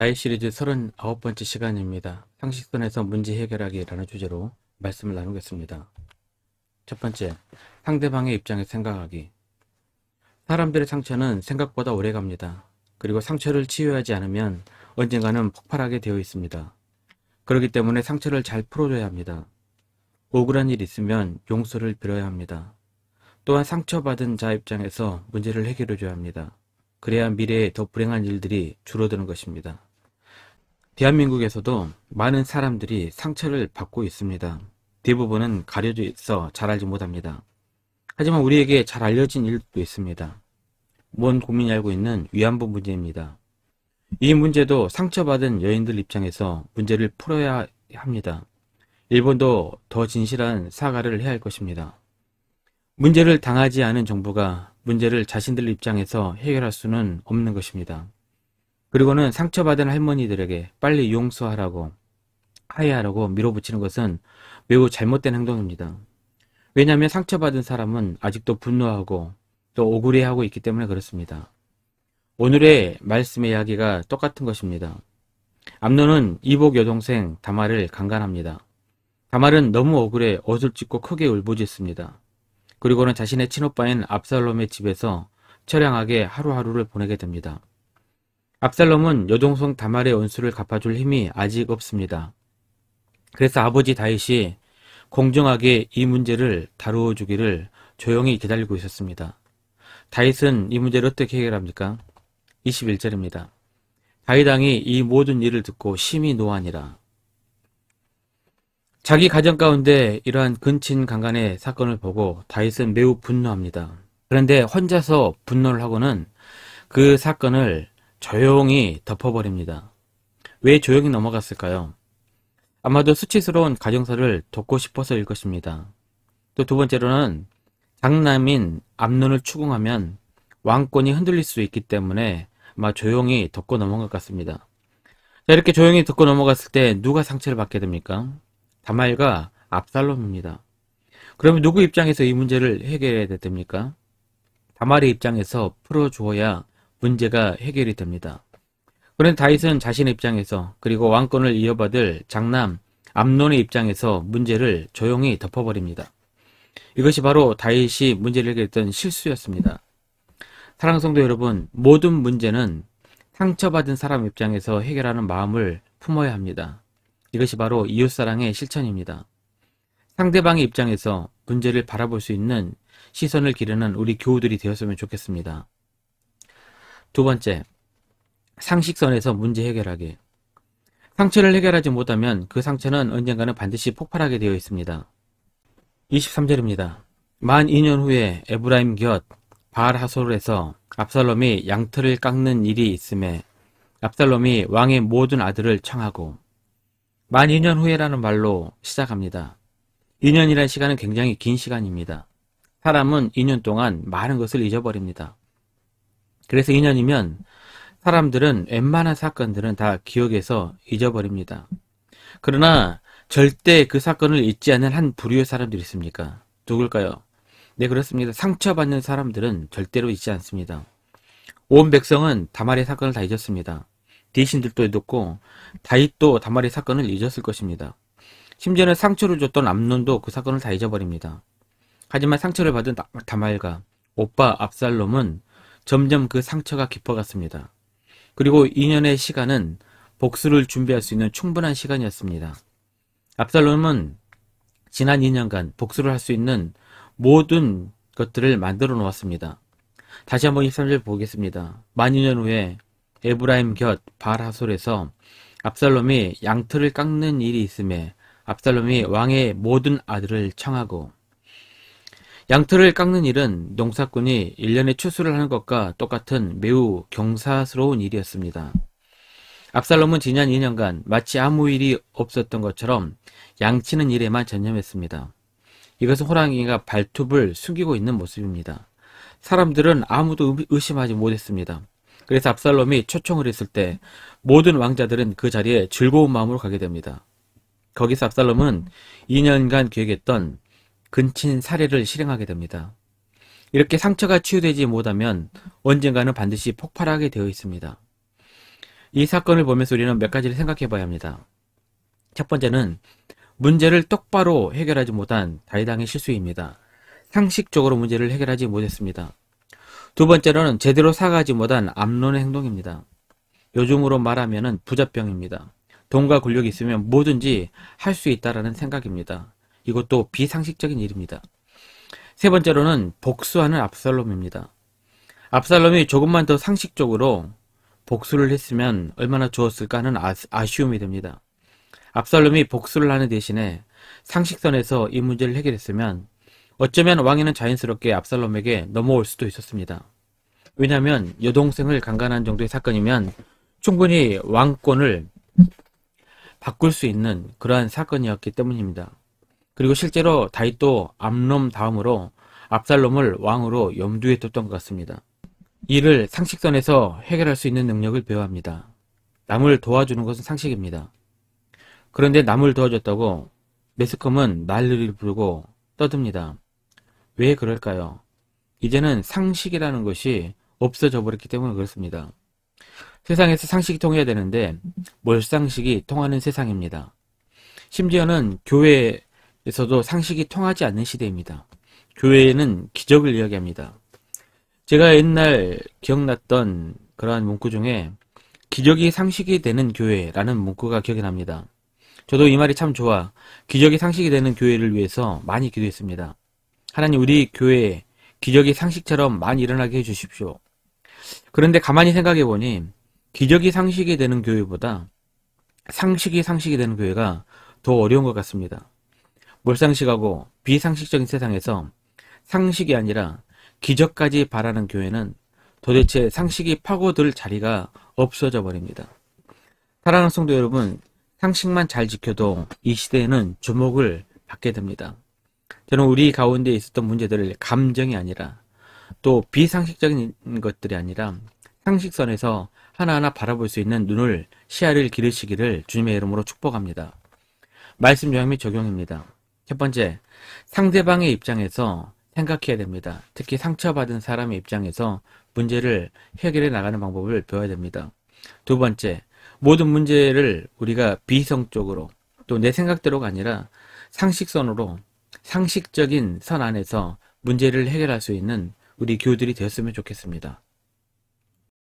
나의 시리즈 39번째 시간입니다. 상식선에서 문제 해결하기라는 주제로 말씀을 나누겠습니다. 첫 번째, 상대방의 입장에 생각하기. 사람들의 상처는 생각보다 오래 갑니다. 그리고 상처를 치유하지 않으면 언젠가는 폭발하게 되어 있습니다. 그렇기 때문에 상처를 잘 풀어줘야 합니다. 억울한 일 있으면 용서를 빌어야 합니다. 또한 상처받은 자 입장에서 문제를 해결해줘야 합니다. 그래야 미래에 더 불행한 일들이 줄어드는 것입니다. 대한민국에서도 많은 사람들이 상처를 받고 있습니다. 대부분은 가려져 있어 잘 알지 못합니다. 하지만 우리에게 잘 알려진 일도 있습니다. 먼 국민이 알고 있는 위안부 문제입니다. 이 문제도 상처받은 여인들 입장에서 문제를 풀어야 합니다. 일본도 더 진실한 사과를 해야 할 것입니다. 문제를 당하지 않은 정부가 문제를 자신들 입장에서 해결할 수는 없는 것입니다. 그리고는 상처받은 할머니들에게 빨리 용서하라고 하야하라고 밀어붙이는 것은 매우 잘못된 행동입니다. 왜냐하면 상처받은 사람은 아직도 분노하고 또 억울해하고 있기 때문에 그렇습니다. 오늘의 말씀의 이야기가 똑같은 것입니다. 암논은 이복 여동생 다말을 강간합니다. 다말은 너무 억울해 옷을 찢고 크게 울부짖습니다. 그리고는 자신의 친오빠인 압살롬의 집에서 처량하게 하루하루를 보내게 됩니다. 압살롬은 여동생 다말의 원수를 갚아줄 힘이 아직 없습니다. 그래서 아버지 다윗이 공정하게 이 문제를 다루어 주기를 조용히 기다리고 있었습니다. 다윗은 이 문제를 어떻게 해결합니까? 21절입니다. 다윗 왕이 이 모든 일을 듣고 심히 노하니라. 자기 가정 가운데 이러한 근친 강간의 사건을 보고 다윗은 매우 분노합니다. 그런데 혼자서 분노를 하고는 그 사건을 조용히 덮어버립니다. 왜 조용히 넘어갔을까요? 아마도 수치스러운 가정사를 돕고 싶어서일 것입니다. 또 두 번째로는 장남인 암논을 추궁하면 왕권이 흔들릴 수 있기 때문에 아마 조용히 덮고 넘어간 것 같습니다. 자, 이렇게 조용히 덮고 넘어갔을 때 누가 상처를 받게 됩니까? 다말과 압살롬입니다. 그러면 누구 입장에서 이 문제를 해결해야 됩니까? 다말의 입장에서 풀어주어야 문제가 해결이 됩니다. 그런데 다윗은 자신의 입장에서 그리고 왕권을 이어받을 장남 암논의 입장에서 문제를 조용히 덮어버립니다. 이것이 바로 다윗이 문제를 해결했던 실수였습니다. 사랑하는 성도 여러분, 모든 문제는 상처받은 사람 입장에서 해결하는 마음을 품어야 합니다. 이것이 바로 이웃사랑의 실천입니다. 상대방의 입장에서 문제를 바라볼 수 있는 시선을 기르는 우리 교우들이 되었으면 좋겠습니다. 두 번째, 상식선에서 문제 해결하기. 상처를 해결하지 못하면 그 상처는 언젠가는 반드시 폭발하게 되어 있습니다. 23절입니다. 만 2년 후에 에브라임 곁 바알 하솔에서 압살롬이 양털을 깎는 일이 있음에 압살롬이 왕의 모든 아들을 청하고. 만 2년 후에라는 말로 시작합니다. 2년이라는 시간은 굉장히 긴 시간입니다. 사람은 2년 동안 많은 것을 잊어버립니다. 그래서 2년이면 사람들은 웬만한 사건들은 다 기억에서 잊어버립니다. 그러나 절대 그 사건을 잊지 않는 한 부류의 사람들이 있습니까? 누굴까요? 네, 그렇습니다. 상처받는 사람들은 절대로 잊지 않습니다. 온 백성은 다말의 사건을 다 잊었습니다. 대신들도 잊었고 다윗도 다말의 사건을 잊었을 것입니다. 심지어는 상처를 줬던 암논도 그 사건을 다 잊어버립니다. 하지만 상처를 받은 다말과 오빠 압살롬은 점점 그 상처가 깊어갔습니다. 그리고 2년의 시간은 복수를 준비할 수 있는 충분한 시간이었습니다. 압살롬은 지난 2년간 복수를 할 수 있는 모든 것들을 만들어 놓았습니다. 다시 한번 23절 보겠습니다. 만 2년 후에 에브라임 곁 바알하솔에서 압살롬이 양털을 깎는 일이 있음에 압살롬이 왕의 모든 아들을 청하고. 양털을 깎는 일은 농사꾼이 1년에 추수를 하는 것과 똑같은 매우 경사스러운 일이었습니다. 압살롬은 지난 2년간 마치 아무 일이 없었던 것처럼 양치는 일에만 전념했습니다. 이것은 호랑이가 발톱을 숨기고 있는 모습입니다. 사람들은 아무도 의심하지 못했습니다. 그래서 압살롬이 초청을 했을 때 모든 왕자들은 그 자리에 즐거운 마음으로 가게 됩니다. 거기서 압살롬은 2년간 계획했던 근친 살해를 실행하게 됩니다. 이렇게 상처가 치유되지 못하면 언젠가는 반드시 폭발하게 되어 있습니다. 이 사건을 보면서 우리는 몇 가지를 생각해 봐야 합니다. 첫 번째는 문제를 똑바로 해결하지 못한 다윗왕의 실수입니다. 상식적으로 문제를 해결하지 못했습니다. 두 번째로는 제대로 사과하지 못한 암논의 행동입니다. 요즘으로 말하면 부자병입니다. 돈과 권력이 있으면 뭐든지 할 수 있다라는 생각입니다. 이것도 비상식적인 일입니다. 세 번째로는 복수하는 압살롬입니다. 압살롬이 조금만 더 상식적으로 복수를 했으면 얼마나 좋았을까 하는 아쉬움이 듭니다. 압살롬이 복수를 하는 대신에 상식선에서 이 문제를 해결했으면 어쩌면 왕위는 자연스럽게 압살롬에게 넘어올 수도 있었습니다. 왜냐하면 여동생을 강간한 정도의 사건이면 충분히 왕권을 바꿀 수 있는 그러한 사건이었기 때문입니다. 그리고 실제로 다윗도 암놈 다음으로 압살롬을 왕으로 염두에 뒀던 것 같습니다. 이를 상식선에서 해결할 수 있는 능력을 배워야 합니다. 남을 도와주는 것은 상식입니다. 그런데 남을 도와줬다고 매스컴은 난리를 부르고 떠듭니다. 왜 그럴까요? 이제는 상식이라는 것이 없어져 버렸기 때문에 그렇습니다. 세상에서 상식이 통해야 되는데 몰상식이 통하는 세상입니다. 심지어는 교회에서도 상식이 통하지 않는 시대입니다. 교회에는 기적을 이야기합니다. 제가 옛날 기억났던 그러한 문구 중에 기적이 상식이 되는 교회라는 문구가 기억이 납니다. 저도 이 말이 참 좋아 기적이 상식이 되는 교회를 위해서 많이 기도했습니다. 하나님, 우리 교회에 기적이 상식처럼 많이 일어나게 해주십시오. 그런데 가만히 생각해 보니 기적이 상식이 되는 교회보다 상식이 되는 교회가 더 어려운 것 같습니다. 몰상식하고 비상식적인 세상에서 상식이 아니라 기적까지 바라는 교회는 도대체 상식이 파고들 자리가 없어져 버립니다. 사랑하는 성도 여러분, 상식만 잘 지켜도 이 시대에는 주목을 받게 됩니다. 저는 우리 가운데 있었던 문제들을 감정이 아니라 또 비상식적인 것들이 아니라 상식선에서 하나하나 바라볼 수 있는 눈을, 시야를 기르시기를 주님의 이름으로 축복합니다. 말씀 요약 및 적용입니다. 첫 번째, 상대방의 입장에서 생각해야 됩니다. 특히 상처받은 사람의 입장에서 문제를 해결해 나가는 방법을 배워야 됩니다. 두 번째, 모든 문제를 우리가 비성적으로 또 내 생각대로가 아니라 상식선으로 상식적인 선 안에서 문제를 해결할 수 있는 우리 교우들이 되었으면 좋겠습니다.